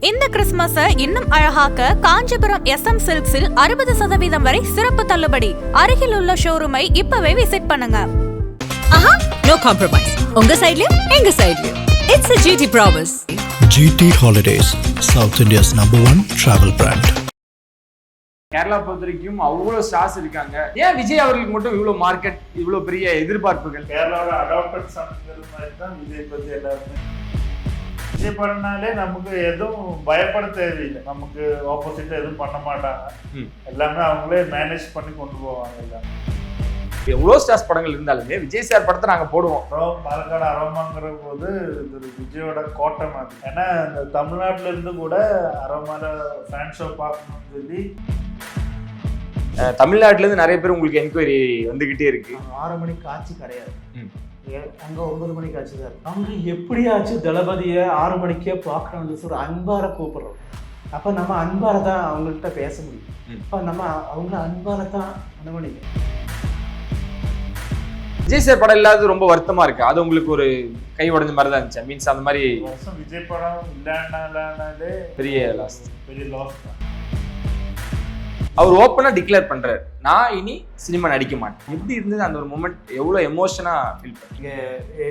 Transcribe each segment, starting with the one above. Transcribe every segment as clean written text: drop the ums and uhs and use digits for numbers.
இந்த கிறிஸ்துமஸை இன்னும் அழகாக்க காஞ்சிபுரம் SM சில்க்ஸில் 60% வரை சிறப்பு தள்ளுபடி. அருகில் உள்ள ஷோரூமை இப்பவே விசிட் பண்ணுங்க. ஆஹா, no compromise. உங்க சைடுலயும் எங்க சைடுலயும். It's a GT promise. GT Holidays, South India's #1 travel brand. Kerala பொறுத்த வரைக்கும் அவ்வளோ ஸ்டார்ஸ் இருக்காங்க. ஏன் விஜய் அவர்களுக்கு மட்டும் இவ்வளோ மார்க்கெட், இவ்வளோ பெரிய எதிர்பார்ப்புகள்? கேரளாவோட அடாப்டட் சன்ங்கிறது மாதிரி தான் விஜய் பற்றி எல்லாருமே. விஜய் படம்னாலே நமக்கு எதுவும் பயப்பட தேவையில்லை. நமக்கு ஆப்போசிட்டா எதுவும் பண்ண மாட்டாங்க. எல்லாமே அவங்களே மேனேஜ் பண்ணி கொண்டு போவாங்க. எல்லாமே எவ்வளோ ஸ்டார்ஸ் படங்கள் இருந்தாலுமே விஜய் சார் படத்தை நாங்கள் போடுவோம். பாலக்காடு அரோமாங்கிற போது இது விஜயோட கோட்டை மாதிரி. ஏன்னா இந்த தமிழ்நாட்டில இருந்து கூட அரோமால ஃபேன் ஷோ பார்க்கணும்னு சொல்லி தமிழ்நாட்டிலேருந்து நிறைய பேர் உங்களுக்கு என்கொயரி வந்துகிட்டே இருக்கு. 6 மணிக்கு காட்சி கிடையாது, அங்கே 9 மணிக்கு ஆச்சு தான். அங்கே எப்படியாச்சும் தளபதியை 6 மணிக்கே பார்க்கணும்னு சொல்லி அன்பார கூப்பிடுறோம். அப்போ நம்ம அன்பார தான் அவங்கள்ட்ட பேச முடியும். இப்போ நம்ம அவங்கள அன்பார தான் அனுமதிக்கும். விஜய் சார் படம் இல்லாதது ரொம்ப வருத்தமா இருக்கு. அது உங்களுக்கு ஒரு கை உடைஞ்ச மாதிரி தான் இருந்துச்சு. மீன்ஸ் அந்த மாதிரி வருஷம் விஜய் படம் இல்லைன்னாலே பெரிய லாஸ் தான். அவர் ஓப்பனா டிக்ளேர் பண்றாரு, நான் இனி சினிமா நடிக்க மாட்டேன். எப்படி இருந்தது அந்த ஒரு மூமெண்ட்? எவ்வளோ எமோஷனா ஃபீல் பண்ணீங்க?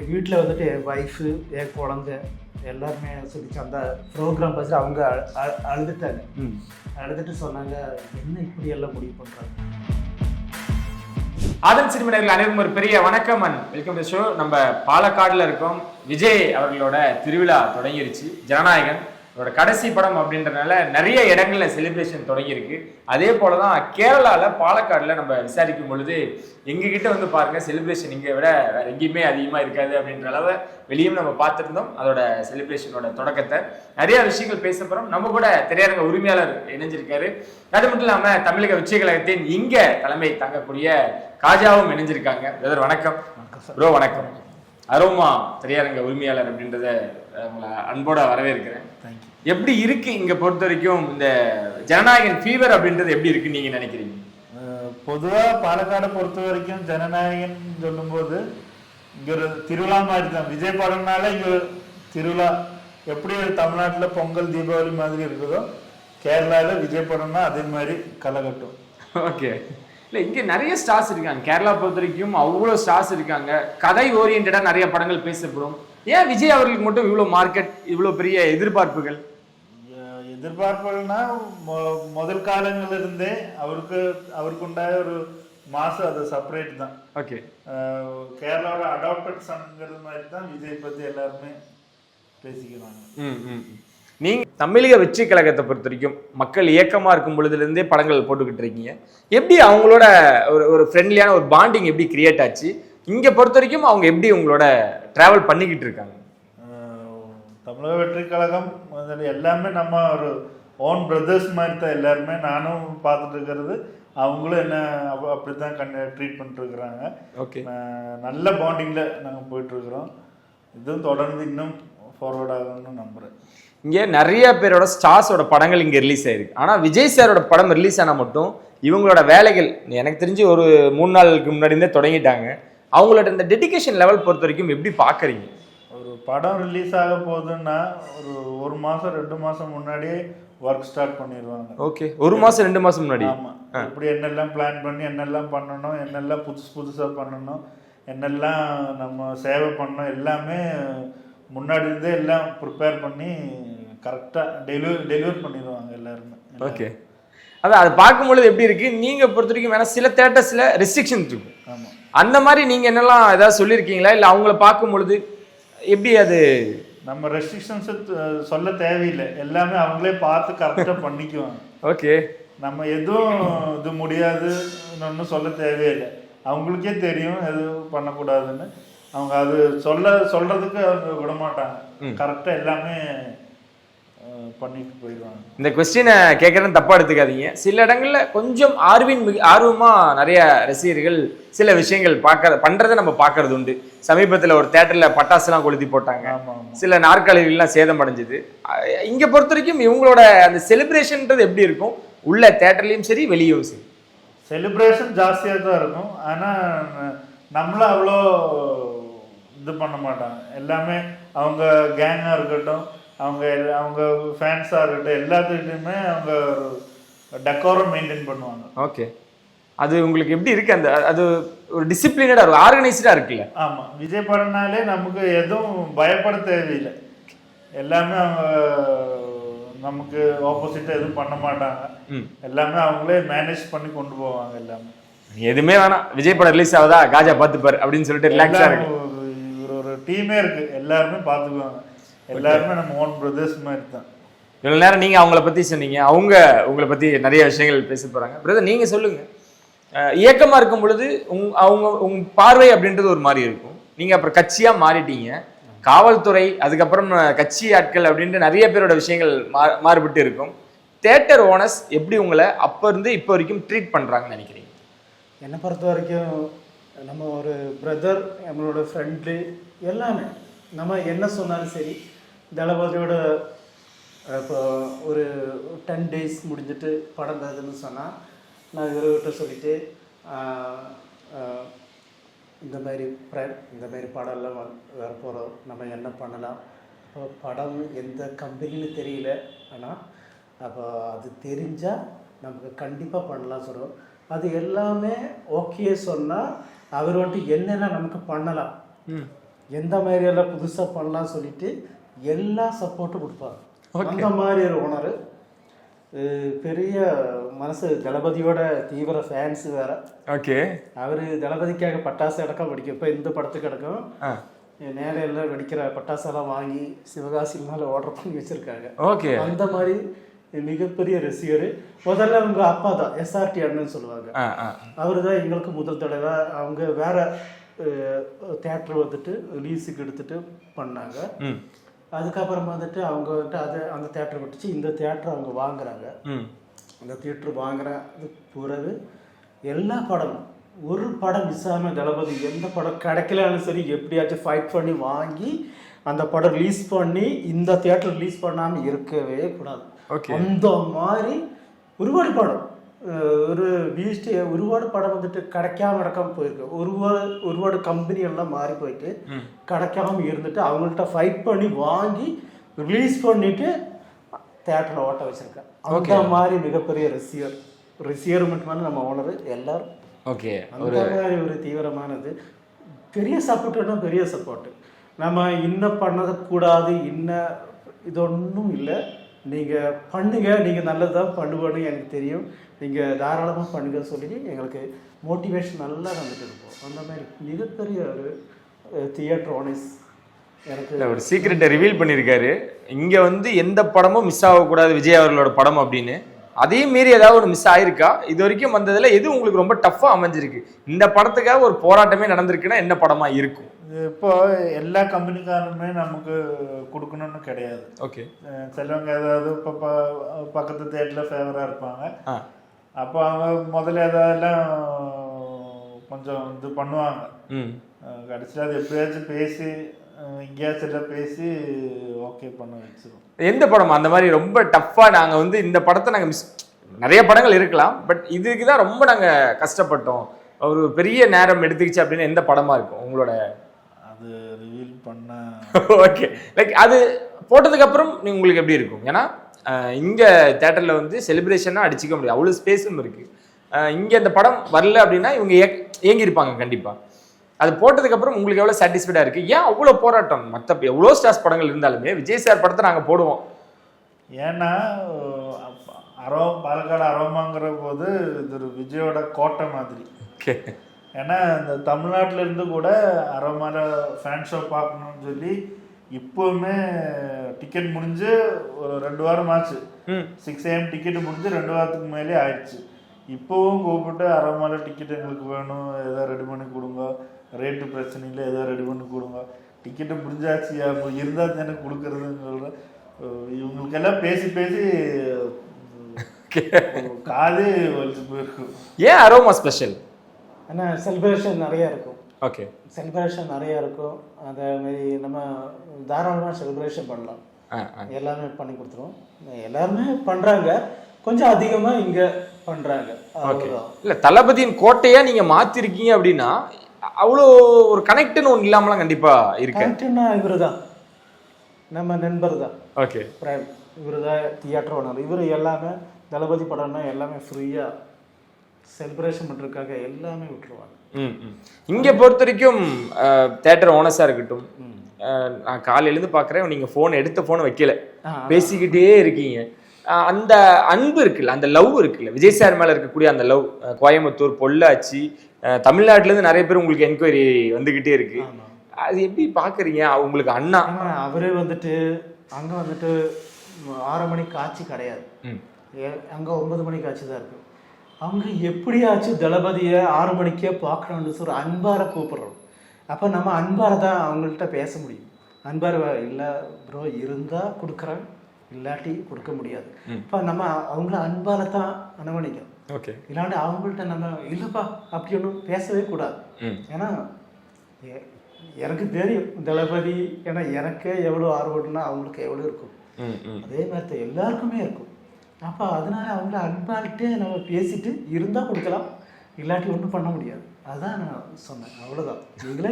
வீட்டில் வந்துட்டு என் ஒய்ஃபு, என் குழந்தை எல்லாருமே சொல்லிச்சு. அந்த ப்ரோக்ராம் பார்த்து அவங்க அழுதுட்டாங்க. அழுதுட்டு சொன்னாங்க, என்ன இப்படி எல்லாம் முடிவு பண்ணுறாங்க. ஆதன் சினிமா நேயர்கள் அனைவரும் ஒரு பெரிய வணக்கம் அண்ட் வெல்கம் டு ஷோ. நம்ம பாலக்காடுல இருக்கோம். விஜய் அவர்களோட திருவிழா தொடங்கிருச்சு. ஜனநாயகன் அவரோட கடைசி படம் அப்படின்றதுனால நிறைய இடங்கள்ல செலிப்ரேஷன் தொடங்கியிருக்கு. அதே போலதான் கேரளால பாலக்காடுல நம்ம விசாரிக்கும் பொழுது எங்ககிட்ட வந்து பாருங்க, செலிப்ரேஷன் இங்கே விட வேற எங்கேயுமே அதிகமா இருக்காது அப்படின்ற அளவு வெளியும் நம்ம பார்த்துருந்தோம். அதோட செலிப்ரேஷனோட தொடக்கத்தை நிறைய விஷயங்கள் பேச போறோம். நம்ம கூட திரையரங்க உரிமையாளர் இணைஞ்சிருக்காரு. அது மட்டும் இல்லாம தமிழக வெற்றி கழகத்தின் இங்க தலைமை தாங்கக்கூடிய காஜாவும் இணைஞ்சிருக்காங்க. வணக்கம் ப்ரோ. வணக்கம். அரோமா திரையரங்க உரிமையாளர் அப்படின்றத உங்களை அன்போட வரவேற்கிறேன். எப்படி இருக்கு இங்க பொறுத்த வரைக்கும் இந்த ஜனநாயகன் ஃபீவர் அப்படின்றது எப்படி இருக்குன்னு நீங்க நினைக்கிறீங்க? பொதுவா பாலக்காடை பொறுத்த வரைக்கும் ஜனநாயகன் சொல்லும்போது இங்க ஒரு திருவிழா மாதிரி தான். விஜய் படம்னால இங்க திருவிழா எப்படி தமிழ்நாட்டுல பொங்கல் தீபாவளி மாதிரி இருக்குதோ, கேரளால விஜய் படம்னா அதே மாதிரி களை கட்டும். ஓகே. இல்லை, இங்கே நிறைய ஸ்டார்ஸ் இருக்காங்க. கேரளா பொறுத்த வரைக்கும் அவ்வளோ ஸ்டார்ஸ் இருக்காங்க. கதை ஓரியன்டாக நிறைய படங்கள் பேசப்படும். ஏன் விஜய் அவர்களுக்கு மட்டும் இவ்வளோ மார்க்கெட், இவ்வளோ பெரிய எதிர்பார்ப்புகள்? எதிர்பார்ப்புகள்னா முதல் காலங்கள்ல இருந்தே அவருக்கு உண்டாய ஒரு மாசம் அது செப்பரேட் தான். ஓகே. கேரளாவோட அடாப்டட் சன்ங்கிறது மாதிரி தான் விஜய் பத்தி எல்லாருமே பேசிக்கிறாங்க. நீங்க தமிழக வெற்றி கழகத்தை பொறுத்த வரைக்கும் மக்கள் இயக்கமா இருக்கும் பொழுதுல இருந்தே படங்கள் போட்டுக்கிட்டு இருக்கீங்க. எப்படி அவங்களோட ஒரு ஃப்ரெண்ட்லியான ஒரு பாண்டிங் எப்படி கிரியேட் ஆச்சு? இங்க பொறுத்த வரைக்கும் அவங்க எப்படி உங்களோட டிராவல் பண்ணிக்கிட்டு இருக்காங்க? தமிழக வெற்றி கழகம் எல்லாமே நம்ம ஒரு ஓன் பிரதர்ஸ் மாதிரி தான் எல்லாருமே. நானும் பார்த்துட்டு இருக்கிறது, அவங்களும் என்ன அப்படித்தான் ட்ரீட் பண்ணிட்டு இருக்கிறாங்க. ஓகே. நல்ல பாண்டிங்ல நாங்கள் போயிட்டு இருக்கிறோம். இதுவும் தொடர்ந்து இன்னும் ஃபார்வர்ட் ஆகணும்னு நம்புறேன். இங்கே நிறைய பேரோட ஸ்டார்ஸோட படங்கள் இங்கே ரிலீஸ் ஆயிருக்கு. ஆனால் விஜய் சாரோட படம் ரிலீஸ் ஆனால் மட்டும் இவங்களோட வேலைகள் எனக்கு தெரிஞ்சு ஒரு 3 நாளுக்கு முன்னாடி இருந்தே தொடங்கிட்டாங்க. அவங்களோட இந்த டெடிகேஷன் லெவல் பொறுத்த வரைக்கும் எப்படி பார்க்குறீங்க? ஒரு படம் ரிலீஸ் ஆக போகுதுன்னா ஒரு மாதம் 2 மாதம் முன்னாடியே ஒர்க் ஸ்டார்ட் பண்ணிடுவாங்க. ஓகே. 1 மாதம் 2 மாதம் முன்னாடி. ஆமாம். இப்படி என்னெல்லாம் பிளான் பண்ணி என்னெல்லாம் பண்ணணும், என்னெல்லாம் புதுசாக பண்ணணும், என்னெல்லாம் நம்ம சேவை பண்ணணும், எல்லாமே முன்னாடி இருந்தே எல்லாம் ப்ரிப்பேர் பண்ணி கரெக்டாக டெலிவர் பண்ணிடுவாங்க எல்லாருமே. ஓகே. அதை பார்க்கும்பொழுது எப்படி இருக்கு நீங்க பொறுத்த வரைக்கும்? வேணா சில தேட்டர்ஸ்ல ரெஸ்ட்ரிக்ஷன் இருக்கும். ஆமாம். அந்த மாதிரி நீங்க என்னெல்லாம் ஏதாவது சொல்லியிருக்கீங்களா? இல்லை அவங்கள பார்க்கும் பொழுது எப்படி அது? நம்ம ரெஸ்ட்ரிக்ஷன்ஸ் சொல்ல தேவையில்லை, எல்லாமே அவங்களே பார்த்து கரெக்டாக பண்ணிக்குவாங்க. ஓகே. நம்ம எதுவும் இது முடியாது ஒன்றும் சொல்ல தேவையில்லை. அவங்களுக்கே தெரியும் எது பண்ணக்கூடாதுன்னு. அவங்க அது சொல்றதுக்கு அவங்க விட மாட்டாங்க. கரெக்டாக எல்லாமே பண்ணிட்டு போயிடுவாங்க. இந்த கொஸ்டினை கேட்கறேன்னு தப்பா எடுத்துக்காதீங்க. சில இடங்கள்ல கொஞ்சம் ஆர்வமா நிறைய ரசிகர்கள் சில விஷயங்கள் பண்றதை நம்ம பார்க்கறது உண்டு. சமீபத்தில் ஒரு தேட்டர்ல பட்டாசுலாம் கொளுத்தி போட்டாங்க, சில நாற்காலிகள்லாம் சேதம் அடைஞ்சது. இங்க பொறுத்த வரைக்கும் இவங்களோட அந்த செலிப்ரேஷன்ன்றது எப்படி இருக்கும்? உள்ள தேட்டர்லயும் சரி வெளியும் சரி செலிப்ரேஷன் ஜாஸ்தியாக தான் இருக்கும். ஆனால் நம்மளும் அவ்வளோ இது பண்ண மாட்டாங்க. எல்லாமே அவங்க கேங்காக இருக்கட்டும், அவங்க ஃபேன்ஸாக இருக்கட்டும் எல்லாத்துக்கிட்டையுமே அவங்க ஒரு டெக்கோரம் மெயின்டைன் பண்ணுவாங்க. ஓகே, அது உங்களுக்கு எப்படி இருக்கு? அந்த அது ஒரு டிசிப்ளினடா இருக்கும், ஆர்கனைஸ்டா இருக்குல்ல? ஆமா, விஜய் படம்னாலே நமக்கு எதுவும் பயப்பட தேவையில்லை. எல்லாமே அவங்க நமக்கு ஆப்போசிட்டா எதுவும் பண்ண மாட்டாங்க. எல்லாமே அவங்களே மேனேஜ் பண்ணி கொண்டு போவாங்க. எல்லாமே எதுவுமே வேணாம், விஜய் படம் ரிலீஸ் ஆகுதா காஜா பார்த்துப்பாரு அப்படின்னு சொல்லிட்டு ரிலாக்ஸா இருக்கு. ஒரு டீமே இருக்கு, எல்லாருமே பார்த்துக்குவாங்க. எல்லாருமே நம்ம ஓன் பிரதர்ஸ் மாதிரி தான். இவ்வளவு நேரம் நீங்க அவங்கள பத்தி சொன்னீங்க, அவங்க உங்களை பத்தி நிறைய விஷயங்கள் பேச போறாங்க. பிரதர் நீங்க சொல்லுங்க, இயக்கமா இருக்கும் பொழுது உங்க பார்வை அப்படின்றது ஒரு மாதிரி இருக்கும். நீங்க அப்புறம் கட்சியா மாறிட்டீங்க, காவல்துறை, அதுக்கப்புறம் கட்சி ஆட்கள் அப்படின்ட்டு நிறைய பேரோட விஷயங்கள் மாறுபட்டு இருக்கும். தியேட்டர் ஓனர்ஸ் எப்படி உங்களை அப்ப இருந்து இப்போ வரைக்கும் ட்ரீட் பண்றாங்கன்னு நினைக்கிறீங்க? என்னை பொறுத்த வரைக்கும் நம்ம ஒரு பிரதர், நம்மளோட ஃப்ரெண்டு, எல்லாமே நம்ம என்ன சொன்னாலும் சரி. தளபதியோட இப்போ ஒரு 10 days முடிஞ்சிட்டு படம் தருதுன்னு சொன்னால் நான் இவர்கிட்ட சொல்லிவிட்டு இந்த மாதிரி படம்லாம் வரப்போகிறோம், நம்ம என்ன பண்ணலாம், இப்போ படம் எந்த கம்பெனின்னு தெரியல, ஆனால் அப்போ அது தெரிஞ்சால் நமக்கு கண்டிப்பாக பண்ணலாம் சொல்கிறோம். அது எல்லாமே ஓகே சொன்னால் அவர் வந்துட்டு என்னென்ன நமக்கு பண்ணலாம், எந்த மாதிரியெல்லாம் புதுசாக பண்ணலாம் சொல்லிட்டு எல்லா சப்போர்ட்டும் கொடுப்பாங்க. அந்த மாதிரி ஒரு ஓனர், பெரிய மனசு, தளபதியோட தீவிர ஃபேன்ஸ் வேற. ஓகே, அவர் தளபதிக்காக பட்டாசு அடக்கம் வெடிக்கும். இப்போ இந்த படத்துக்கு அடக்கம் நேரில் வெடிக்கிற பட்டாசெல்லாம் வாங்கி சிவகாசி மேலே ஆர்டர் பண்ணி வச்சிருக்காங்க. ஓகே, அந்த மாதிரி மிகப்பெரிய ரசிகர். முதல்ல அவங்க அப்பா தான் SRT அண்ணன்னு சொல்லுவாங்க. அவரு தான் எங்களுக்கு முதல் தடவை அவங்க வேற தேட்டர் வந்துட்டு லீஸுக்கு எடுத்துட்டு பண்ணாங்க. அதுக்கப்புறம் வந்துட்டு அவங்க வந்துட்டு அந்த தேட்டர் விட்டுச்சு, இந்த தேட்டர் அவங்க வாங்குறாங்க. அந்த தியேட்டர் வாங்குறது பிறகு எல்லா படமும் ஒரு படம் மிஸ் ஆகாமல் தளபதி எந்த படம் கிடைக்கலான்னு சரி எப்படியாச்சும் ஃபைட் பண்ணி வாங்கி அந்த படம் ரிலீஸ் பண்ணி இந்த தியேட்டர் ரிலீஸ் பண்ணாமல் இருக்கவே கூடாது. அந்த மாதிரி ஒருபாடு படம், ஒரு பீஸ்ட் ஒருபாடு படம் வந்துட்டு கிடைக்காம நடக்காம போயிருக்கு. ஒருபாடு கம்பெனி எல்லாம் மாறி போயிட்டு கிடைக்காம இருந்துட்டு அவங்கள்ட்ட ஃபைட் பண்ணி வாங்கி ரிலீஸ் பண்ணிட்டு தேட்டரில் ஓட்ட வச்சிருக்கேன். அந்த மாதிரி மிகப்பெரிய ரசிகர் மட்டும் நம்ம ஓனர் எல்லாரும். ஓகே, அந்த மாதிரி ஒரு தீவிரமானது பெரிய சப்போர்ட்டுன்னா பெரிய சப்போர்ட்டு. நம்ம இன்னும் பண்ணக்கூடாது, இன்னும் இது ஒன்றும் இல்லை, நீங்கள் பண்ணுங்க, நீங்கள் நல்லது தான் பண்ணுவேன்னு எனக்கு தெரியும், நீங்கள் தாராளமாக பண்ணுங்க சொல்லிட்டு எங்களுக்கு மோட்டிவேஷன் நல்லா வந்துட்டு இருப்போம். அந்த மாதிரி மிகப்பெரிய ஒரு தியேட்டர் ஓனர்ஸ். எனக்கு ஒரு சீக்ரெட்டை ரிவீல் பண்ணியிருக்காரு. இங்கே வந்து எந்த படமும் மிஸ் ஆகக்கூடாது விஜய் அவர்களோட படம் அப்படின்னு. அதே மீறி ஏதாவது ஒரு மிஸ் ஆயிருக்கா? இது வரைக்கும் வந்ததில் எது உங்களுக்கு ரொம்ப டஃப்பாக அமைஞ்சிருக்கு? இந்த படத்துக்காக ஒரு போராட்டமே நடந்திருக்குன்னா என்ன படமாக இருக்கும்? இப்போ எல்லா கம்பெனிக்காரனுமே நமக்கு கொடுக்கணும்னு கிடையாது. ஓகே, சிலவங்க ஏதாவது இப்போ பக்கத்து தேட்டரில் ஃபேவராக இருப்பாங்க. அப்போ அவங்க முதல்ல ஏதாவதுலாம் கொஞ்சம் இது பண்ணுவாங்க. கடைசியில் அது எப்படியாச்சும் பேசி எங்கேயாச்சும் பேசி ஓகே பண்ண வச்சிருவோம். எந்த படம் அந்த மாதிரி ரொம்ப டஃப்பாக நாங்கள் வந்து இந்த படத்தை நாங்கள் நிறைய படங்கள் இருக்கலாம், பட் இதுக்கு தான் ரொம்ப நாங்கள் கஷ்டப்பட்டோம், ஒரு பெரிய நேரம் எடுத்துக்கிச்சு அப்படின்னு எந்த படமாக இருக்கும் உங்களோட? அது ரிவீல் பண்ண ஓகே, லைக் அது போட்டதுக்கப்புறம் உங்களுக்கு எப்படி இருக்கும்? ஏன்னா இங்கே தேட்டரில் வந்து செலிப்ரேஷனாக அடிச்சிக்க முடியாது, அவ்வளோ ஸ்பேஸும் இருக்குது. இங்கே இந்த படம் வரல அப்படின்னா இவங்க ஏங்கியிருப்பாங்க கண்டிப்பாக. அது போட்டதுக்கப்புறம் உங்களுக்கு எவ்வளோ சாட்டிஸ்ஃபைடாக இருக்குது? ஏன் அவ்வளோ போராட்டம்? மற்ற எவ்வளோ ஸ்டார்ஸ் படங்கள் இருந்தாலுமே விஜய் சார் படத்தை நாங்கள் போடுவோம். ஏன்னா பாலக்காடு அரோமாங்கிற போது இது ஒரு விஜயோட கோட்டை மாதிரி. ஓகே, ஏன்னா இந்த தமிழ்நாட்டில் இருந்து கூட அரோமால ஃபேன் ஷோ பார்க்கணும்னு சொல்லி இப்போவுமே டிக்கெட் முடிஞ்சு ஒரு 2 வாரம் ஆச்சு. 6 AM டிக்கெட்டு முடிஞ்சு 2 வாரத்துக்கு மேலே ஆயிடுச்சு. இப்போவும் கூப்பிட்டு அரோமால டிக்கெட் எங்களுக்கு வேணும், எதாவது ரெடி பண்ணி கொடுங்க, ரேட்டு பிரச்சனை இல்லை, எதாவது ரெடி பண்ணி கொடுங்க, டிக்கெட்டு முடிஞ்சாச்சு அப்போ இருந்தால் தானே கொடுக்குறதுன்னு சொல்கிறேன். இவங்களுக்கெல்லாம் பேசி பேசி காது வலிச்சு போயிருக்கும். ஏன் அரோமா ஸ்பெஷல்? ஆனால் செலிப்ரேஷன் நிறையா இருக்கும். ஓகே, செலிப்ரேஷன் நிறையா இருக்கும். அதே மாதிரி நம்ம தாராளமாக செலிப்ரேஷன் பண்ணலாம், எல்லாமே பண்ணி கொடுத்துருவோம். எல்லாருமே பண்ணுறாங்க, கொஞ்சம் அதிகமாக இங்கே பண்ணுறாங்க. ஓகே, இல்லை தளபதியின் கோட்டையாக நீங்கள் மாற்றிருக்கீங்க அப்படின்னா அவ்வளோ ஒரு கனெக்ட்னு ஒன்று இல்லாமலாம் கண்டிப்பாக இருக்கு. கனெக்ட்னா இவர் தான் நம்ம நண்பர் தான் ஓகே. பிரேம், இவர் தான் தியேட்டர் ஓனர். இவர் எல்லாமே தளபதி படம்னா எல்லாமே ஃப்ரீயாக செலிப்ரேஷன் பண்ணுறதுக்காக எல்லாமே விட்டுருவாங்க. இங்கே பொறுத்த வரைக்கும் தேட்டர் ஓனர்ஸாக இருக்கட்டும், நான் காலையிலேருந்து பார்க்குறேன், நீங்கள் ஃபோன் எடுத்த ஃபோனை வைக்கல, பேசிக்கிட்டே இருக்கீங்க. அந்த அன்பு இருக்குல்ல, அந்த லவ் இருக்குல்ல, விஜய் சார் மேலே இருக்கக்கூடிய அந்த லவ், கோயம்புத்தூர், பொள்ளாச்சி, தமிழ்நாட்டிலேருந்து நிறைய பேர் உங்களுக்கு என்கொயரி வந்துக்கிட்டே இருக்கு. அது எப்படி பார்க்குறீங்க? உங்களுக்கு அண்ணா அவரே வந்துட்டு அங்கே வந்துட்டு 6 மணிக்கு காட்சி கிடையாது, அங்கே 9 மணிக்கு காட்சி தான் இருக்கு. அவங்க எப்படியாச்சும் தளபதியை 6 மணிக்கே பார்க்கணுன்னு சொல்லி அன்பார கூப்பிடுறோம். அப்போ நம்ம அன்பார தான் அவங்கள்ட்ட பேச முடியும். அன்பார இல்லை ப்ரோ இருந்தால் கொடுக்குறேன், இல்லாட்டி கொடுக்க முடியாது. இப்போ நம்ம அவங்கள அன்பால தான் அனுமதிக்கும். ஓகே. இல்லாட்டி அவங்கள்ட்ட நம்ம இல்லைப்பா அப்படி ஒன்றும் பேசவே கூடாது. ஏன்னா எனக்கு தெரியும் தளபதி, ஏன்னா எனக்கே எவ்வளோ ஆர்வம்னா அவங்களுக்கு எவ்வளோ இருக்கும், அதே மாதிரி தான் எல்லாருக்குமே இருக்கும். அப்போ அதனால அவங்கள அன்பால்ட்டே நம்ம பேசிட்டு இருந்தால் கொடுக்கலாம், இல்லாட்டி ஒன்றும் பண்ண முடியாது. அதுதான் நான் சொன்னேன், அவ்வளோதான். நீங்களே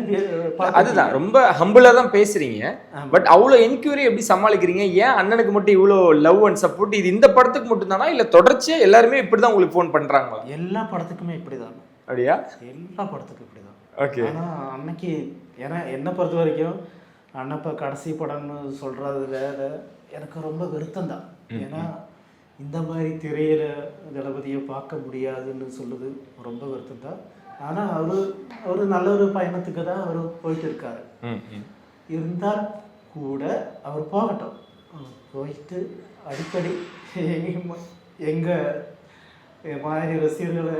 அதுதான் ரொம்ப ஹம்பிளாக தான் பேசுறீங்க. பட் அவ்வளோ என்கொயரி எப்படி சமாளிக்கிறீங்க? ஏன் அண்ணனுக்கு மட்டும் இவ்வளோ லவ் அண்ட் சப்போர்ட்? இது இந்த படத்துக்கு மட்டும் தானா, இல்லை தொடர்ச்சியாக எல்லாருமே இப்படி தான் உங்களுக்கு ஃபோன் பண்ணுறாங்களா? எல்லா படத்துக்குமே இப்படி தான். அப்படியா? எல்லா படத்துக்கும் இப்படி தான். ஓகே. ஆனால் அன்னைக்கு ஏன்னா என்னை பொறுத்த வரைக்கும் அண்ணப்பா கடைசி படம்னு சொல்கிறதுல எனக்கு ரொம்ப வருத்தம் தான். ஏன்னா இந்த மாதிரி திரையில தளபதியை பார்க்க முடியாதுன்னு சொல்லுது ரொம்ப வருத்தம் தான். ஆனால் அவர் நல்ல ஒரு பயணத்துக்கு தான் அவர் போயிட்டு இருக்காரு. இருந்தால் கூட அவர் போகட்டும், போயிட்டு அடிக்கடி எங்கள் மாதிரி ரசிகர்களை,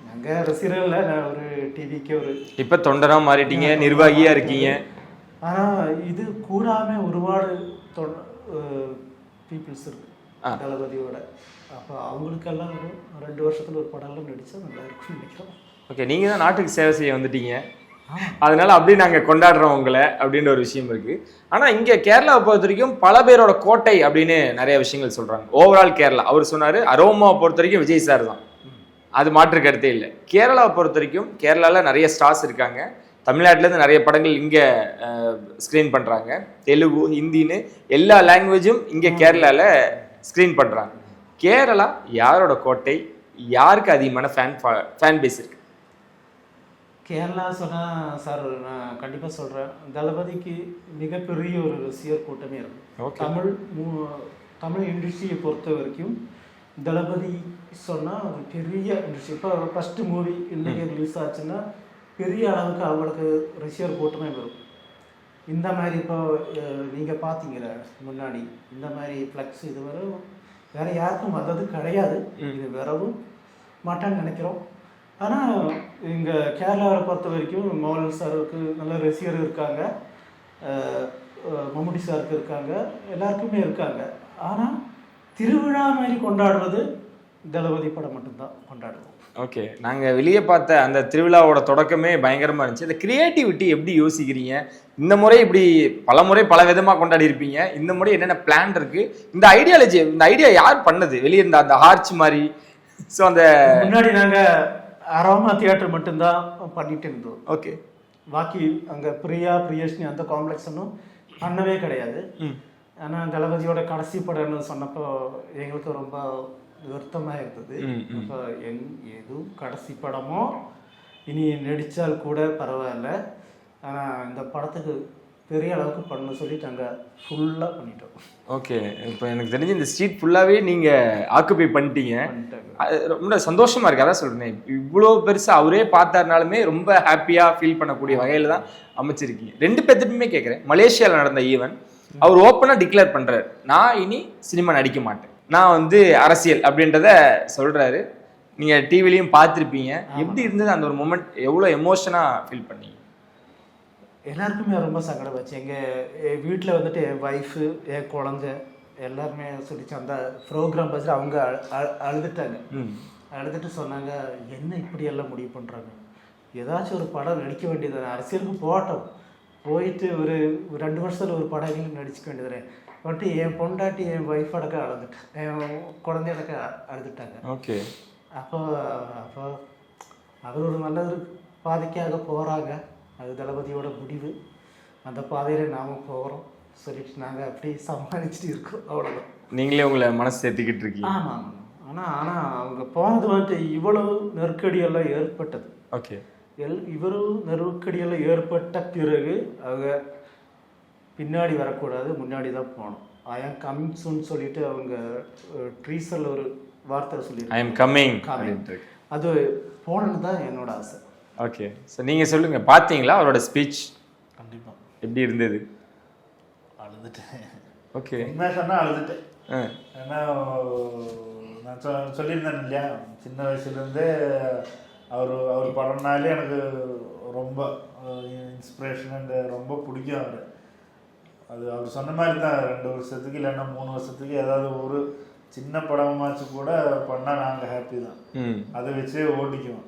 நாங்கள் ரசிகர்களில் நான் ஒரு டிவிக்கு ஒரு இப்போ தொண்டராக மாறிட்டீங்க, நிர்வாகியாக இருக்கீங்க. ஆனால் இது கூடாமல் ஒருபாடு பீப்புள்ஸ் இருக்கு தளபதியோட. அப்போ அவங்களுக்கெல்லாம் ஒரு 2 வருஷத்தில் ஒரு படம்லாம் நடித்தா நல்லா இருக்கும்னு நினைக்கிறோம். ஓகே. நீங்கள் தான் நாட்டுக்கு சேவை செய்ய வந்துட்டீங்க, அதனால அப்படியே நாங்கள் கொண்டாடுறோம் உங்களை அப்படின்ற ஒரு விஷயம் இருக்கு. ஆனால் இங்கே கேரளாவை பொறுத்த வரைக்கும் பல பேரோட கோட்டை அப்படின்னு நிறைய விஷயங்கள் சொல்கிறாங்க. ஓவரால் கேரளா, அவர் சொன்னார் அரோமாவை பொறுத்த வரைக்கும் விஜய் சார் தான், அது மாற்று கருத்தே இல்லை. கேரளாவை பொறுத்த வரைக்கும் கேரளாவில் நிறைய ஸ்டார்ஸ் இருக்காங்க. தமிழ்நாட்டிலேருந்து நிறைய படங்கள் இங்கே ஸ்க்ரீன் பண்ணுறாங்க. தெலுங்கு, ஹிந்தின்னு எல்லா லாங்குவேஜும் இங்கே கேரளாவில் ஸ்க்ரீன் பண்ணுறாங்க. கேரளா யாரோட கோட்டை? யாருக்கு அதிகமான ஃபேன் பேஸ் இருக்கு? கேரளா சொன்னால் சார் நான் கண்டிப்பாக சொல்கிறேன், தளபதிக்கு மிகப்பெரிய ஒரு ரசிகர் கூட்டமே இருக்கும். தமிழ் இண்டஸ்ட்ரியை பொறுத்த வரைக்கும் தளபதி சொன்னால் ஒரு பெரிய இண்டஸ்ட்ரி. இப்போ ஃபஸ்ட்டு மூவி இன்றைக்கி ரிலீஸ் ஆச்சுன்னா பெரிய அளவுக்கு அவங்களுக்கு ரசிகர் கூட்டமே வரும். இந்த மாதிரி இப்போ நீங்கள் பார்த்தீங்கிற முன்னாடி இந்த மாதிரி ஃப்ளக்ஸ் இது வரும் வேறு யாருக்கும் வந்தது கிடையாது, இது வரவும் மாட்டான்னு நினைக்கிறோம். ஆனால் இங்கே கேரளாவை பொறுத்த வரைக்கும் மோகன் சாருக்கு நல்ல ரசிகர் இருக்காங்க, மம்முட்டி சாருக்கு இருக்காங்க, எல்லாருக்குமே இருக்காங்க. ஆனால் திருவிழா மாதிரி கொண்டாடுவது தளபதி படம் மட்டும்தான் கொண்டாடுவோம். ஓகே. நாங்கள் வெளியே பார்த்த அந்த திருவிழாவோட தொடக்கமே பயங்கரமாக இருந்துச்சு. இந்த கிரியேட்டிவிட்டி எப்படி யோசிக்கிறீங்க? இந்த முறை இப்படி பல முறை பல விதமாக கொண்டாடி இருப்பீங்க, இந்த முறை என்னென்ன பிளான் இருக்கு? இந்த ஐடியாலஜி, இந்த ஐடியா யார் பண்ணது? வெளியே இருந்த அந்த ஆர்ச் மாதிரி. ஸோ அந்த முன்னாடி நாங்கள் அரோமா தியேட்டர் மட்டும்தான் பண்ணிட்டு இருந்தோம். ஓகே. பாக்கி அங்கே பிரியஷ்னி அந்த காம்ப்ளெக்ஸ் ஒன்றும் பண்ணவே கிடையாது. ஆனால் தளபதியோட கடைசி படம்னு சொன்னப்போ எங்களுக்கு ரொம்ப வருத்தமாக இருந்தது. இப்போ எதுவும் கடைசி படமோ இனி நடித்தால் கூட பரவாயில்ல, ஆனால் இந்த படத்துக்கு பெரிய அளவுக்கு பண்ண சொல்லிட்டு நாங்கள் ஃபுல்லாக பண்ணிட்டோம். ஓகே. இப்போ எனக்கு தெரிஞ்சு இந்த ஸ்ட்ரீட் ஃபுல்லாகவே நீங்கள் ஆக்குபை பண்ணிட்டீங்க. அது ரொம்ப சந்தோஷமாக இருக்குது. அதான் சொல்கிறேன், இவ்வளோ பெருசாக அவரே பார்த்தாருனாலுமே ரொம்ப ஹாப்பியாக ஃபீல் பண்ணக்கூடிய வகையில் தான் அமைச்சிருக்கீங்க. 2 பேர்த்துக்குமே கேட்குறேன், மலேசியாவில் நடந்த ஈவென்ட் அவர் ஓப்பனாக டிக்ளேர் பண்ணுறாரு, நான் இனி சினிமா நடிக்க மாட்டேன், நான் அரசியல் அப்படின்றத சொல்கிறாரு. நீங்கள் டிவிலையும் பார்த்துருப்பீங்க. எப்படி இருந்தது அந்த ஒரு மூமெண்ட்? எவ்வளோ எமோஷனாக ஃபீல் பண்ணீங்க? எல்லாருக்குமே ரொம்ப சங்கடம் வச்சு. எங்கள் வீட்டில் வந்துட்டு என் ஒய்ஃபு, என் குழந்தை எல்லாருமே சொல்லிச்சு. அந்த ப்ரோக்ராம் பார்த்துட்டு அவங்க அழுதுட்டாங்க. அழுதுட்டு சொன்னாங்க, என்ன இப்படியெல்லாம் முடிவு பண்ணுறாங்க, ஏதாச்சும் ஒரு படம் நடிக்க வேண்டியது, அரசியலுக்கு போட்டோம், போயிட்டு ஒரு 2 வருஷத்தில் ஒரு படம் நடிச்சுக்க வேண்டியது வந்துட்டு என் பொண்டாட்டி என் ஒய்ஃப் அடக்க அழுதுட்டேன், என் குழந்தையடக்க அழுதுட்டாங்க. ஓகே. அப்போ அவர் ஒரு நல்ல ஒரு பாதைக்காக போகிறாங்க, அது தளபதியோட முடிவு. அந்த பாதையில் நாம் போகிறோம், சொல்லிட்டு நாங்கள் அப்படியே சமாளிச்சுட்டு இருக்கோம், அவ்வளோதான். நீங்களே உங்களை மனசு சேர்த்துக்கிட்டு இருக்கீங்க. ஆமாம். ஆனால் அவங்க போனது வந்துட்டு இவ்வளவு நெருக்கடியெல்லாம் ஏற்பட்டது. ஓகே. இவ்வளவு நெருக்கடியெல்லாம் ஏற்பட்ட பிறகு அவங்க பின்னாடி வரக்கூடாது, முன்னாடி தான் போகணும். ஐ ஆம் கம்மிங் சூன் சொல்லிட்டு அவங்க ட்ரீசரில் ஒரு வார்த்தை சொல்லியிருக்காங்க, ஐ எம் கம்மிங். அது போனது தான் என்னோட ஆசை. ஓகே. ஸோ நீங்கள் சொல்லுங்கள், பார்த்தீங்களா அவரோட ஸ்பீச்? கண்டிப்பாக. எப்படி இருந்தது? அழுதுட்டேன். ஓகே. உண்மையாக சொன்னால் அழுதுட்டேன். ஏன்னா நான் சொல்லியிருந்தேன் இல்லையா, சின்ன வயசுலேருந்தே அவர் படம்னாலே எனக்கு ரொம்ப இன்ஸ்பிரேஷன் அண்ட் ரொம்ப பிடிக்கும் அவர். அவர் சொன்ன மாதிரி தான் 2 வருஷத்துக்கு இல்லைன்னா 3 வருஷத்துக்கு ஏதாவது ஒரு சின்ன படமாச்சு கூட பண்ணால் நாங்கள் ஹாப்பி தான். அதை வச்சே ஓட்டிக்குவோம்.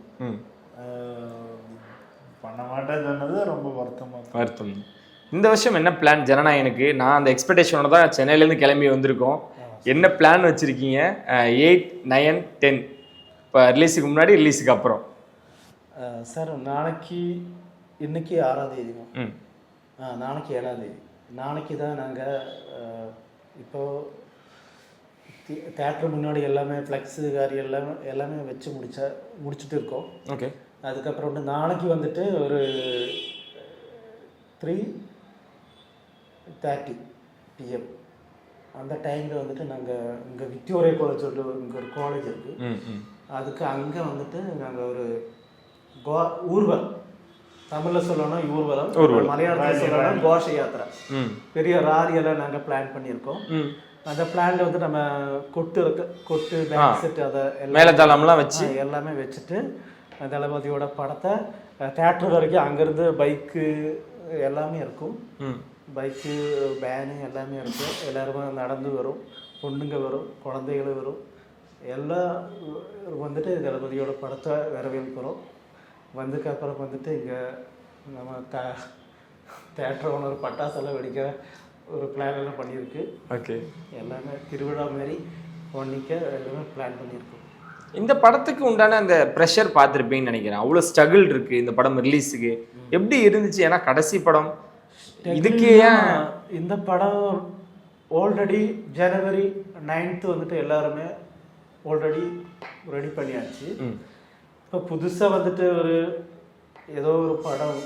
பண்ண மாட்டேன்னு சொன்னது ரொம்ப வருத்தம். இந்த வருஷம் என்ன பிளான் ஜனநாயகனுக்கு? நான் அந்த எக்ஸ்பெக்டேஷனோட தான் சென்னையிலேருந்து கிளம்பி வந்திருக்கோம். என்ன பிளான் வச்சுருக்கீங்க 8, 9, 10 இப்போ ரிலீஸுக்கு முன்னாடி, ரிலீஸுக்கு அப்புறம்? சார் இன்னைக்கு 6ஆம் தேதி, நாளைக்கு 7ஆம் தேதி. நாளைக்கு தான் நாங்கள் இப்போது தேட்டர் முன்னாடி எல்லாமே ஃப்ளெக்ஸு காரி எல்லாமே வச்சு முடிச்சுட்டு இருக்கோம். ஓகே. அதுக்கப்புறம் வந்து நாளைக்கு வந்துட்டு ஒரு 3:30 PM அந்த டைமில் வந்துட்டு நாங்கள் இங்கே விக்டோரியா காலேஜ் இங்கே ஒரு காலேஜ் இருக்குது, அதுக்கு அங்கே வந்துட்டு நாங்கள் ஒரு ஊர்வலம், தமிழில் சொல்லணும் ஊர்வலம், மலையாளத்தில் சொல்லணும் கோஷ யாத்திரை, பெரிய ராலியெல்லாம் நாங்கள் பிளான் பண்ணியிருக்கோம். அந்த பிளான்ல வந்து நம்ம கொட்டு பேக் செட் அதை மேலதாளம்லாம் வச்சு எல்லாமே வச்சுட்டு தளபதியோட படத்தை தேட்டர் வரைக்கும், அங்கேருந்து பைக்கு எல்லாமே இருக்கும், பைக்கு வேனு எல்லாமே இருக்கும். எல்லாருமே நடந்து வரும், பொண்ணுங்க வரும், குழந்தைகளும் வரும், எல்லாம் வந்துட்டு தளபதியோட படத்தை வரவேற்கிறோம். வந்ததுக்கப்புறம் வந்துட்டு இங்கே நம்ம தேட்டர் ஓனர் பட்டாசெல்லாம் வெடிக்க ஒரு பிளான் எல்லாம் பண்ணியிருக்கு. ஓகே. எல்லாமே திருவிழா மாதிரி ஒன்றிக்க எல்லாமே பிளான் பண்ணியிருக்கோம். இந்த படத்துக்கு உண்டான அந்த ப்ரெஷர் பார்த்துருப்பீங்கன்னு நினைக்கிறேன். அவ்வளோ ஸ்ட்ரகிள் இருக்குது இந்த படம் ரிலீஸுக்கு. எப்படி இருந்துச்சு? ஏன்னா கடைசி படம் இதுக்கே. இந்த படம் ஆல்ரெடி January 9th வந்துட்டு எல்லாருமே ஆல்ரெடி ரெடி பண்ணியாச்சு. இப்போ புதுசாக வந்துட்டு ஏதோ ஒரு படம்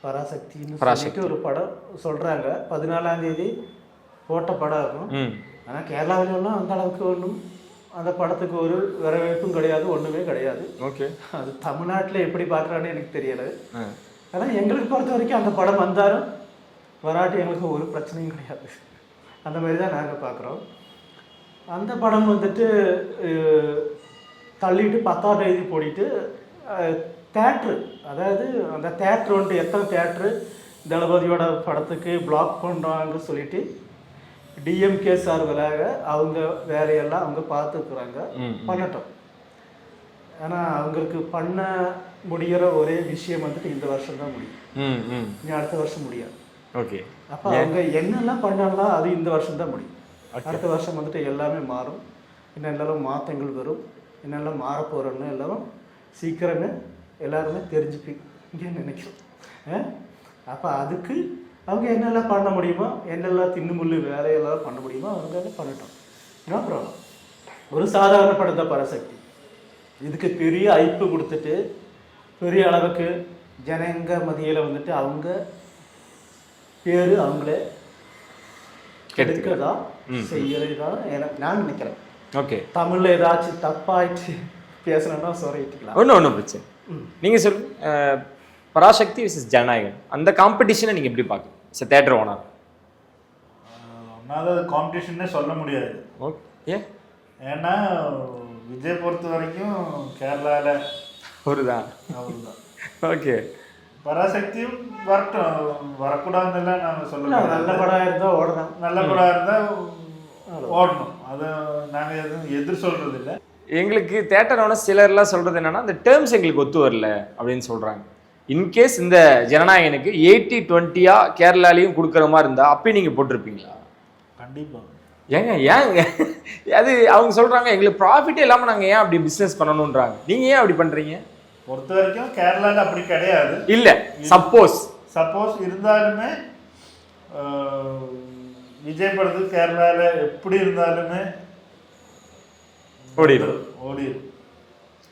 பராசக்தின்னு சொல்லிட்டு ஒரு படம் சொல்கிறாங்க, 14ஆம் தேதி போட்ட படம் இருக்கும். ஆனால் கேரளாவிலாம் அந்த அளவுக்கு ஒன்றும் அந்த படத்துக்கு ஒரு வரவேற்பும் கிடையாது, ஒன்றுமே கிடையாது. ஓகே. அது தமிழ்நாட்டில் எப்படி பார்க்குறான்னு எனக்கு தெரியலை. ஆனால் எங்களுக்கு பொறுத்த வரைக்கும் அந்த படம் வந்தாலும் வராட்டி எங்களுக்கு ஒரு பிரச்சனையும் கிடையாது. அந்த மாதிரி தான் நாங்கள் பார்க்குறோம். அந்த படம் வந்துட்டு தள்ளிட்டு 10ஆம் தேதி போடிட்டு தேட்ரு, அதாவது அந்த தேட்ரு வந்துட்டு எத்தனை தேட்ரு தளபதியோட படத்துக்கு பிளாக் பண்ணுறாங்க சொல்லிட்டு டிஎம்கே சார்வலாக அவங்க வேலையெல்லாம் அவங்க பார்த்துக்கிறாங்க, பண்ணட்டும். ஆனால் அவங்களுக்கு பண்ண முடிகிற ஒரே விஷயம் வந்துட்டு இந்த வருஷம் தான் முடியும், இனி அடுத்த வருஷம் முடியாது. ஓகே. அப்போ அவங்க என்னெல்லாம் பண்ணலாம் அது இந்த வருஷம் தான் முடியும். அடுத்த வருஷம் வந்துட்டு எல்லாமே மாறும், என்னெல்லாம் மாற்றங்கள் வரும், என்னெல்லாம் மாற போகிறோன்னு எல்லாரும் சீக்கிரமே எல்லாருமே தெரிஞ்சுப்பீங்கன்னு நினைக்கிறோம். அப்போ அதுக்கு அவங்க என்னெல்லாம் பண்ண முடியுமோ, என்னெல்லாம் தின்னுமுள்ளு வேலையெல்லாம் பண்ண முடியுமோ அவங்க எல்லாம் பண்ணட்டும். No problem. ஒரு சாதாரண படம் தான் பராசக்தி. இதுக்கு பெரிய ஐப்பு கொடுத்துட்டு பெரிய அளவுக்கு ஜனங்க மத்தியில் வந்துட்டு அவங்க பேர் அவங்களே கெடுக்கிறதா செய்யறதுதான் எனக்கு நான் நினைக்கிறேன். ஓகே. தமிழில் ஏதாச்சும் தப்பாயிட்டு பேசணும்னா சொல்லிட்டுக்கலாம், ஒன்றும் பிரச்சனை. நீங்கள் சொல்லுங்க, பராசக்தி விசஸ் ஜனநாயகன் அந்த காம்படிஷனை நீங்கள் எப்படி பார்க்குறீங்க தேட்டர் ஓனர்? ஒன்றாவது காம்படிஷன்னே சொல்ல முடியாது. ஓகே. ஏன்னா விஜய் பொறுத்த வரைக்கும் கேரளாவில் அவருதான். ஓகே. பராசக்தியும் வரக்கூடாதுன்னெல்லாம் நாங்கள் சொல்லலாம். நல்ல படம் இருந்தால் ஓடணும், நல்ல படம் இருந்தால் ஓடணும், அதை நாங்கள் எதுவும் எதிர் சொல்கிறது இல்லை. எங்களுக்கு தேட்டர் ஓனர் சிலர்லாம் சொல்கிறது என்னென்னா இந்த டேர்ம்ஸ் எங்களுக்கு ஒத்து வரல அப்படின்னு சொல்கிறாங்க. இன்கேஸ் இந்த ஜனநாயகனுக்கு 80-20 கேரளாலையும் கொடுக்குற மாதிரி இருந்தால் அப்பயும் நீங்கள் போட்டிருப்பீங்களா? கண்டிப்பாக. ஏங்க அது அவங்க சொல்கிறாங்க எங்களுக்கு ப்ராஃபிட்டே இல்லாமல் நாங்கள் ஏன் அப்படி பிஸ்னஸ் பண்ணணுன்றாங்க. நீங்கள் ஏன் அப்படி பண்ணுறீங்க? பொறுத்த வரைக்கும் கேரளாவில் அப்படி கிடையாது. இல்லை, சப்போஸ் இருந்தாலுமே விஜய் படத்துக்கு கேரளாவில் எப்படி இருந்தாலுமே ஓடிடும். ஓடிடும்.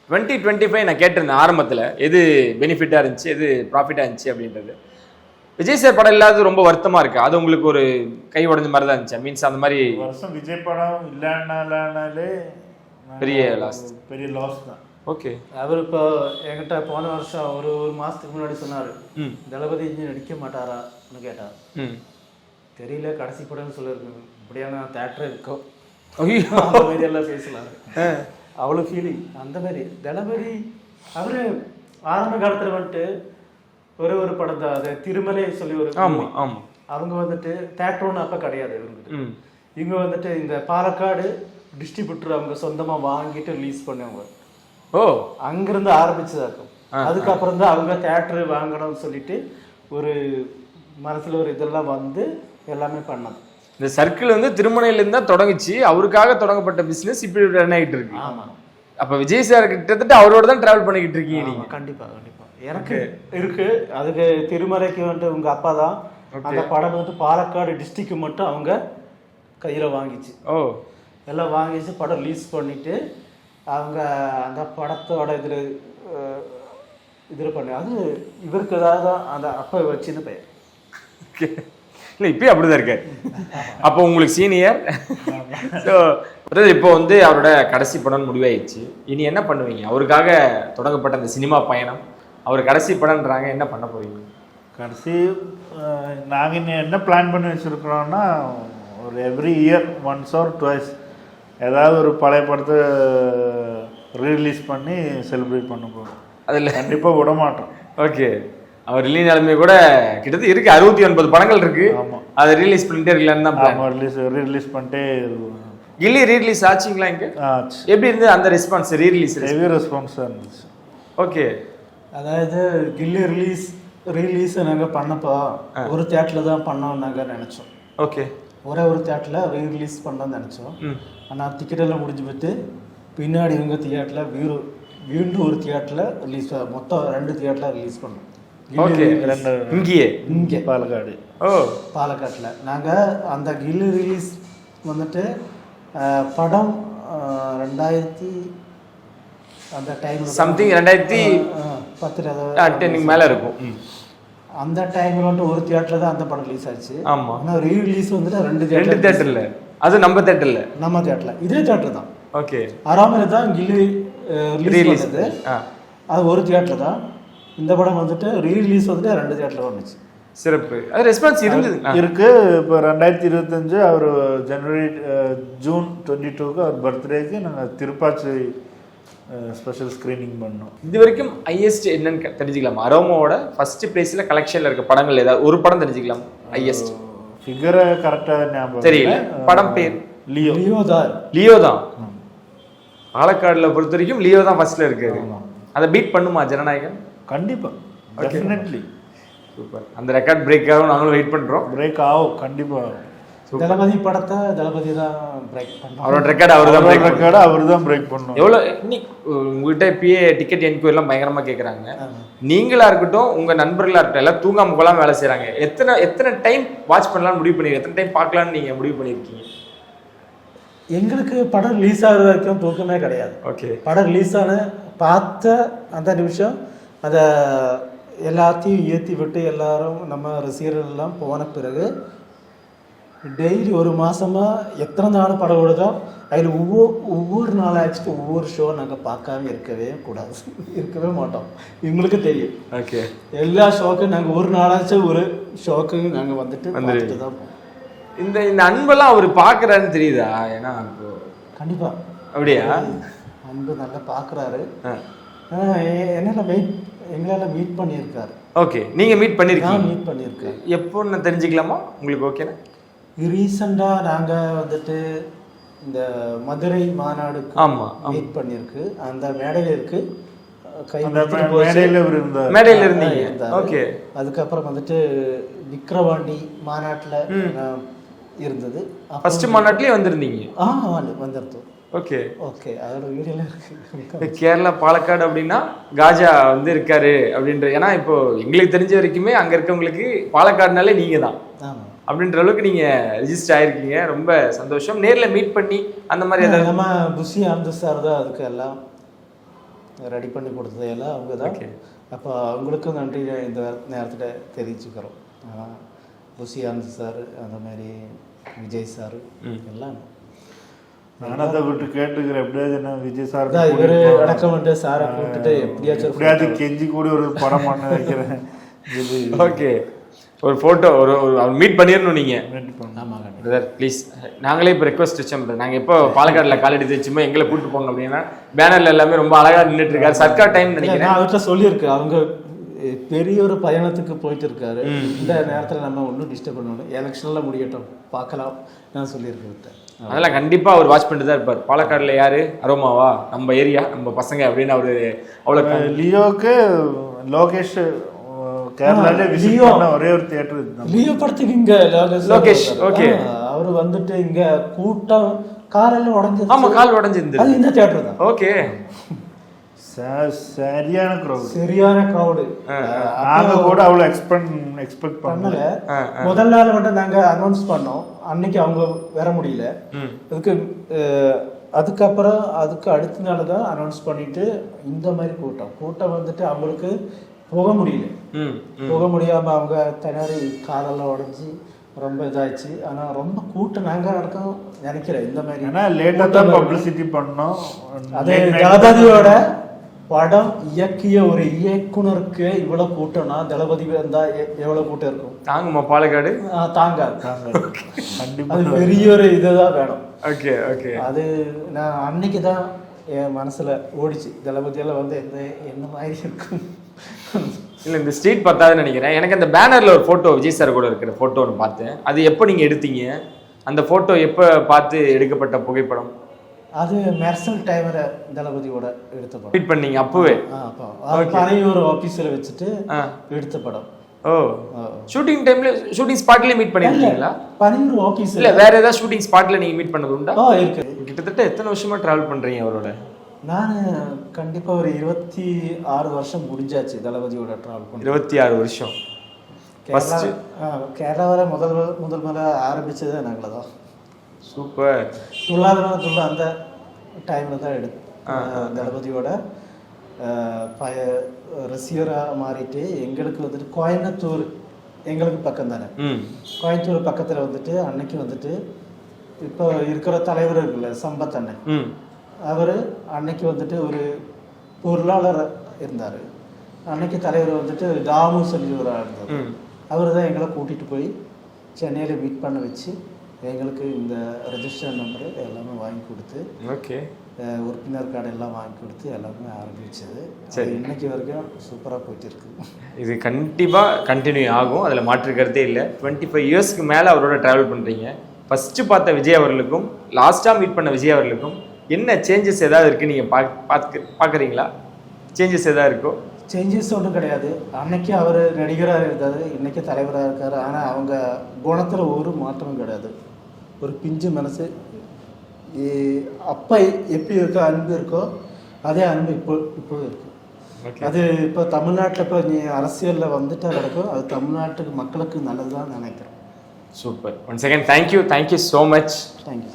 2025 நான் கேட்டிருந்தேன் ஆரம்பத்தில் எது பெனிஃபிட்டாக இருந்துச்சு எது ப்ராஃபிட்டாக இருந்துச்சு அப்படின்றது. விஜய் சார் படம் இல்லாத ரொம்ப வருத்தமாக இருக்கு. அது உங்களுக்கு ஒரு கை உடஞ்ச மாதிரி தான் இருந்துச்சு. மீன்ஸ் அந்த மாதிரி வருஷம் விஜய் படம் இல்லைன்னாலே பெரிய லாஸ். பெரிய லாஸ் தான். ஓகே. அவர் இப்போ என்கிட்ட போன வருஷம் ஒரு மாதத்துக்கு முன்னாடி சொன்னார், தளபதி நடிக்க மாட்டாரான்னு கேட்டார். தெரியல, கடைசி படம்னு சொல்லியிருக்கேன். இப்படியான தேட்டர் இருக்கும் அந்த மாதிரி எல்லாம் பேசலாரு. அவ்வளோ ஃபீலிங் அந்த மாதிரி. தளபதி அவர் ஆரம்ப காலத்தில் வந்துட்டு ஒரு படம் தான், அது திருமலை சொல்லி ஒரு அவங்க வந்துட்டு தேட்டர் ஒன்று அப்போ கிடையாது இவங்களுக்கு. இவங்க வந்துட்டு இந்த பாலக்காடு டிஸ்ட்ரிபியூட்டர் அவங்க சொந்தமாக வாங்கிட்டு ரிலீஸ் பண்ணுவாங்க. ஓ, அங்கிருந்து ஆரம்பிச்சதா இருக்கும். அதுக்கப்புறம் தான் அவங்க தேட்டரு வாங்கணும்னு சொல்லிட்டு ஒரு மனசுல ஒரு இதெல்லாம் வந்து எல்லாமே பண்ணது. இந்த சர்க்கிள் வந்து திருமணையிலேருந்து தான் தொடங்குச்சு. அவருக்காக தொடங்கப்பட்ட பிஸ்னஸ் இப்படி ரன் ஆகிட்டு இருக்கு. ஆமாம். அப்போ விஜய் சார் கிட்டத்தட்ட அவரோட தான் டிராவல் பண்ணிக்கிட்டு இருக்கீங்க நீங்க. கண்டிப்பா கண்டிப்பா எனக்கு இருக்கு. அதுக்கு திருமலைக்கு வந்துட்டு உங்க அப்பா தான் அந்த படம் வந்து பாலக்காடு டிஸ்ட்ரிக்ட் மட்டும் அவங்க கையில வாங்கிச்சு. ஓ, எல்லாம் வாங்கிச்சு படம் ரிலீஸ் பண்ணிட்டு அவங்க அந்த படத்தோட இதில் பண்ணி அது இவருக்கு ஏதாவது அந்த அப்போ வச்சுன்னு பெயர். இல்லை, இப்பயும் அப்படிதான் இருக்கு. அப்போ உங்களுக்கு சீனியர். ஸோ இப்போ வந்து அவரோட கடைசி படம் முடிவாயிடுச்சு. இனி என்ன பண்ணுவீங்க? அவருக்காக தொடங்கப்பட்ட அந்த சினிமா பயணம், அவர் கடைசி படம்ன்றாங்க, என்ன பண்ண போறீங்க? கடைசி நாங்கள் இன்னும் என்ன பிளான் பண்ணி வச்சுருக்கிறோன்னா, ஒரு every year once or twice ஏதாவது ஒரு பழைய படத்தை ரீரிலீஸ் பண்ணி செலிப்ரேட் பண்ண போகிறோம். அதில் கண்டிப்பாக விட மாட்டோம். ஓகே. அவர் ரிலீஸ் நிலைமை கூட கிட்டத்தட்ட இருக்கு. 69 படங்கள் இருக்கு. ஆமாம், அதை ரிலீஸ் பண்ணிட்டே இருக்கலான்னு தான் பிளான். ரீரிலீஸ் பண்ணிட்டே கில்லி ரீரிலீஸ் ஆச்சுங்களா? இங்கே எப்படி இருந்தது அந்த ரெஸ்பான்ஸ்? ரீரிலீஸ் ஹெவி ரெஸ்பான்ஸாக இருந்துச்சு. ஓகே. அதாவது கில்லி ரீலீஸ் நாங்கள் பண்ணப்போ ஒரு தியேட்டரில் தான் பண்ணோம் நாங்கள் நினச்சோம். ஓகே. ஒரே ஒரு தியேட்டரில் ரீலீஸ் பண்ணோம்னு நினச்சோம். ஆனால் டிக்கெட்டெல்லாம் முடிஞ்சு போட்டு பின்னாடி இவங்க தியேட்டரில் வீண்டும் ஒரு தியேட்டரில் ரிலீஸ், மொத்தம் 2 தியேட்டரில் ரிலீஸ் பண்ணோம். ஓகே. இங்கே பாலக்காடு. ஓ, பாலக்காட்டில் நாங்கள் அந்த கில்லி ரிலீஸ் வந்துட்டு படம் 2000 அந்த டைம் சம்திங் 2010 மேலே இருக்கும். அந்த டைமில் வந்துட்டு ஒரு தியேட்டரில் தான் அந்த படம் ரிலீஸ் ஆச்சு. ஆமாம். ஆனால் ரீரிலீஸ் வந்துட்டு 2 தியேட்டரில். அது நம்ம தியேட்டரில். நம்ம தியேட்டரில் இதே தியேட்டர் தான். ஓகே. அராமரில் தான் கில்லி ரிலீஸ் பண்ணது. அது ஒரு தியேட்டர் தான். இந்த படம் வந்துட்டு ரீரிலீஸ் வந்துட்டு 2 தியேட்டரில் வந்துச்சு. சிறப்பு. அது ரெஸ்பான்ஸ் இருந்தது இருக்கு. இப்போ 2025 அவர் ஜூன் 22க்கு அவர் பர்த்டேக்கு நாங்கள் திருப்பாச்சி ஸ்பெஷல் ஸ்க்ரீனிங் பண்ணோம். இது வரைக்கும் ஹையஸ்ட் என்னன்னு தெரிஞ்சுக்கலாமா? அரோமாவோட ஃபர்ஸ்ட் பிளேஸில் கலெக்ஷனில் இருக்க படங்கள் ஏதாவது ஒரு படம் தெரிஞ்சுக்கலாம்? ஹையஸ்ட் ஃபிகரை கரெக்டாக ஞாபகம் தெரியல. படம் பேர் லியோ தான். பாலக்காடுல பொறுத்த வரைக்கும் லியோ தான் ஃபர்ஸ்ட்ல இருக்கு. அதை பீட் பண்ணுமா ஜனநாயகன்? கண்டிப்பாக, டெஃபினெட்லி. சூப்பர். அந்த ரெக்கார்ட் பிரேக் ஆகும், நாங்களும் வெயிட் பண்றோம். பிரேக் ஆகும், கண்டிப்பாக. தளபதி படத்தை தளபதி தான் பிரேக் பண்ணுறோம். அவரோட ரெக்கார்டு அவர் தான் பிரேக் பண்ணும். எவ்வளோ இன்னைக்கு உங்ககிட்ட இப்பயே டிக்கெட் என்கொயரிலாம் பயங்கரமாக கேட்குறாங்க. நீங்களா இருக்கட்டும், உங்க நண்பர்களா இருக்கட்டும், எல்லாம் தூங்காம போகலாம் வேலை செய்கிறாங்க. எத்தனை டைம் வாட்ச் பண்ணலாம்னு முடிவு பண்ணிருக்கீங்க? எத்தனை டைம் பார்க்கலான்னு நீங்கள் முடிவு பண்ணியிருக்கீங்க? எங்களுக்கு படம் ரிலீஸ் ஆகிற வரைக்கும் தூக்கமே கிடையாது. ஓகே. படம் ரிலீஸ் ஆன பார்த்த அந்த நிமிஷம் அதை எல்லாத்தையும் ஏற்றி விட்டு எல்லாரும் நம்ம ரசிகர்கள் எல்லாம் போன பிறகு டெய்லி ஒரு மாதமாக எத்தனை நாள் படம் விடுதோ அதில் ஒவ்வொரு நாளாச்சுட்டு ஒவ்வொரு ஷோ நாங்கள் பார்க்காம இருக்கவே கூடாது, இருக்கவே மாட்டோம். எங்களுக்கு தெரியும். ஓகே. எல்லா ஷோக்கும் நாங்கள் ஒரு நாளாச்சும் ஒரு ஷோக்கு நாங்கள் வந்துட்டு தான் போவோம். இந்த அன்பெல்லாம் அவர் பார்க்குறாருன்னு தெரியுதா? ஏன்னா கண்டிப்பாக அப்படியா? அன்பு நல்லா பார்க்குறாரு. எங்களால் மீட் பண்ணியிருக்காரு. ஓகே. நீங்கள் மீட் பண்ணியிருக்கீங்க? மீட் பண்ணியிருக்காரு. எப்போ நான் தெரிஞ்சுக்கலாமா உங்களுக்கு? ஓகேண்ணா. ரீசெண்டாக நாங்கள் வந்துட்டு இந்த மதுரை மாநாடுக்கு மீட் பண்ணியிருக்கு. அந்த மேடையில் இருக்கு. மேடையில் இருந்தீங்க. ஓகே. அதுக்கப்புறம் வந்துட்டு விக்ரவாண்டி மாநாட்டில் இருந்தது. ஃபர்ஸ்ட் மாநாட்டிலே வந்திருந்தீங்க? வந்துருந்தோம். ஓகே. ஓகே. அதோட வீடியோல இருக்கு. கேரளா பாலக்காடு அப்படின்னா காஜா வந்து இருக்காரு அப்படின்ற. ஏன்னா இப்போ எங்களுக்கு தெரிஞ்ச வரைக்குமே அங்கே இருக்கவங்களுக்கு பாலக்காடுனாலே நீங்கள் தான். ஆமாம். அப்படின்ற அளவுக்கு நீங்க ரெஜிஸ்டர் ஆயிருக்கீங்க. ரொம்ப சந்தோஷம். நேர்ல மீட் பண்ணி அந்த மாதிரி ஏதாவது நம்ம புஷி ஆனந்த் சார் தான் அதுக்கு எல்லாம் ரெடி பண்ணி கொடுத்தது எல்லாம் அவங்க தான். அப்போ அவங்களுக்கும் நன்றி இந்த நேரத்தில் தெரிவிச்சுக்கிறோம். புஷி ஆனந்த் சார், அந்த மாதிரி விஜய் சார் எல்லாம். நானும் அதை விட்டு கேட்டுக்கிறேன், எப்படியாவது என்ன விஜய் சார் இவர் அடக்கம் பண்ணிட்டு சாரை கூப்பிட்டுட்டு எப்படியாவது கெஞ்சி கூடி ஒரு படம் பண்ண வைக்கிறேன். ஓகே, ஒரு ஃபோட்டோ ஒரு அவர் மீட் பண்ணிடணும் நீங்கள். ஆமாங்க பிரதர் ப்ளீஸ், நாங்களே இப்போ ரெக்வஸ்ட் வச்சோம் பிரதர், நாங்கள் எப்போ பாலக்காடில் கால் எடுத்து வச்சுமோ எங்களை கூப்பிட்டு போங்க அப்படின்னா பேனரில் எல்லாமே ரொம்ப அழகாக நின்றுட்டு இருக்காரு. சர்க்கார் டைம் நினைக்கிறேன். நான் அவர்கிட்ட சொல்லியிருக்கேன், அவங்க பெரிய ஒரு பயணத்துக்கு போயிட்டு இருக்காரு, இந்த நேரத்தில் நம்ம ஒன்றும் டிஸ்டர்ப் பண்ணணும், எலெக்ஷன்லாம் முடியட்டும் பார்க்கலாம் நான் சொல்லியிருக்கேன். அதெல்லாம் கண்டிப்பாக அவர் வாட்ச் பண்ணிட்டு தான் இருப்பார். பாலக்காடில் யார் அரோமாவா, நம்ம ஏரியா நம்ம பசங்க அப்படின்னு அவர் அவ்வளோ. லியோக்கு லோகேஷ் கேரளால விசிட் பண்ண ஒரே ஒரு தியேட்டர் லியோ படத்துக்கு இங்க லோகேஷ். ஓகே, அவர் வந்துட்டு இங்க கூட்டம் காரெல்லாம் உடஞ்சு. ஆமா, கால் உடஞ்சிருந்து. அது இந்த தியேட்டர் தான். ஓகே, சரியான க்ரௌட், சரியான க்ரௌடு. நாங்க கூட அவ்வளவு எக்ஸ்பெக்ட் பண்ணல. முதல் நாள் வந்து நாங்க அனௌன்ஸ் பண்ணோம், அன்னைக்கு அவங்க வர முடியல. அதுக்கப்புறம் அதுக்கு அடுத்த நாள் தான் அனௌன்ஸ் பண்ணிட்டு இந்த மாதிரி கூட்டம் வந்துட்டு அவங்களுக்கு போக முடியல. போக முடியாம அவங்க திணறி காலெல்லாம் உடஞ்சி ரொம்ப இதாச்சு. ஆனா ரொம்ப கூட்டம் நாங்க நடக்கும் நினைக்கிறேன். இந்த மாதிரி ஏன்னா லேட்டா தான் பப்ளிசிட்டி பண்ணோம். அதே தளபதியோட படம் இயக்கிய ஒரு இயக்குனருக்கு இவ்வளவு கூட்டம்னா தளபதி இருந்தா எவ்வளவு கூட்டம் இருக்கும்? தாங்குமா பாலக்காடு? தாங்காது. கண்டிப்பா அது பெரிய ஒரு இதுதான் வேணும். ஓகே ஓகே, அது நான் அன்னைக்கு தான் என் மனசுல ஓடிச்சு, தளபதியெல்லாம் வந்து என்ன மாதிரி இருக்கும். இல்லை, இந்த ஸ்ட்ரீட் பார்த்தாதுன்னு நினைக்கிறேன். எனக்கு அந்த பேனரில் ஒரு ஃபோட்டோ விஜய் சார் கூட இருக்கிற ஃபோட்டோ ஒன்று பார்த்தேன். அது எப்போ நீங்கள் எடுத்தீங்க? அந்த ஃபோட்டோ எப்போ பார்த்து எடுக்கப்பட்ட புகைப்படம்? அது மெர்சல் டைமர் தளபதியோட எடுத்த படம். மீட் பண்ணீங்க அப்போவே? பனையூர் ஆஃபீஸில் வச்சுட்டு எடுத்த படம். ஓ, ஷூட்டிங் டைம்ல ஷூட்டிங் ஸ்பாட்லேயே மீட் பண்ணிருக்கீங்களா? பனையூர் ஆஃபீஸ் இல்லை, வேற ஏதாவது ஷூட்டிங் ஸ்பாட்டில் நீங்கள் மீட் பண்ணது உண்டா? இருக்கு. கிட்டத்தட்ட எத்தனை வருஷமா ட்ராவல் பண்ணுறீங்க அவரோட? நான் கண்டிப்பாக ஒரு 26 வருஷம் முடிஞ்சாச்சு தளபதியோட ட்ராவல் பண்ணி. 26 வருஷம். கேரளாவில் முதல் ஆரம்பிச்சது நாங்கள் தான். சூப்பர். துள்ளாத அந்த டைமில் தான் தளபதியோட ரசிகராக மாறிட்டு எங்களுக்கு வந்துட்டு கோயம்புத்தூர் எங்களுக்கு பக்கம் தானே. கோயம்புத்தூர் பக்கத்தில் வந்துட்டு அன்னைக்கு வந்துட்டு இப்போ இருக்கிற தலைவர் இருக்குல்ல சம்பத் அண்ணன், அவர் அன்னைக்கு வந்துட்டு ஒரு பொருளாளர் இருந்தார். அன்னைக்கு தலைவர் வந்துட்டு தாமு சொல்லி ஒரு இருந்தார். அவர் தான் எங்களை கூட்டிகிட்டு போய் சென்னையில் மீட் பண்ண வச்சு எங்களுக்கு இந்த ரெஜிஸ்டர் நம்பரு எல்லாமே வாங்கி கொடுத்து, ஓகே, உறுப்பினர் கார்டு எல்லாம் வாங்கி கொடுத்து எல்லாமே ஆரம்பிச்சது. சரி, இன்னைக்கு வரைக்கும் சூப்பராக போயிட்டு இருக்கு. இது கண்டிப்பாக கண்டினியூ ஆகும், அதில் மாற்று கருத்தே இல்லை. 25 இயர்ஸ்க்கு மேலே அவரோட ட்ராவல் பண்ணுறீங்க. ஃபஸ்ட்டு பார்த்த விஜய் அவர்களுக்கும் லாஸ்ட்டாக மீட் பண்ண விஜய் அவர்களுக்கும் என்ன சேஞ்சஸ் ஏதாவது இருக்குது நீங்கள் பார்க்குறீங்களா? சேஞ்சஸ் ஏதாவது இருக்கோ? சேஞ்சஸ் ஒன்றும் கிடையாது. அன்னைக்கு அவர் நடிகராக இருந்தார், இன்னைக்கு தலைவராக இருக்கார். ஆனால் அவங்க குணத்தில் ஒரு மாற்றமும் கிடையாது. ஒரு பிஞ்சு மனசு. அப்போ எப்படி இருக்கோ அன்பு இருக்கோ அதே அன்பு இப்போது இருக்கு. அது இப்போ தமிழ்நாட்டில் இப்போ நீ அரசியலில் வந்துட்டு நடக்கும், அது தமிழ்நாட்டுக்கு மக்களுக்கு நல்லதுதான் நினைக்கிறேன். Super. One second, thank you so much. Thank you.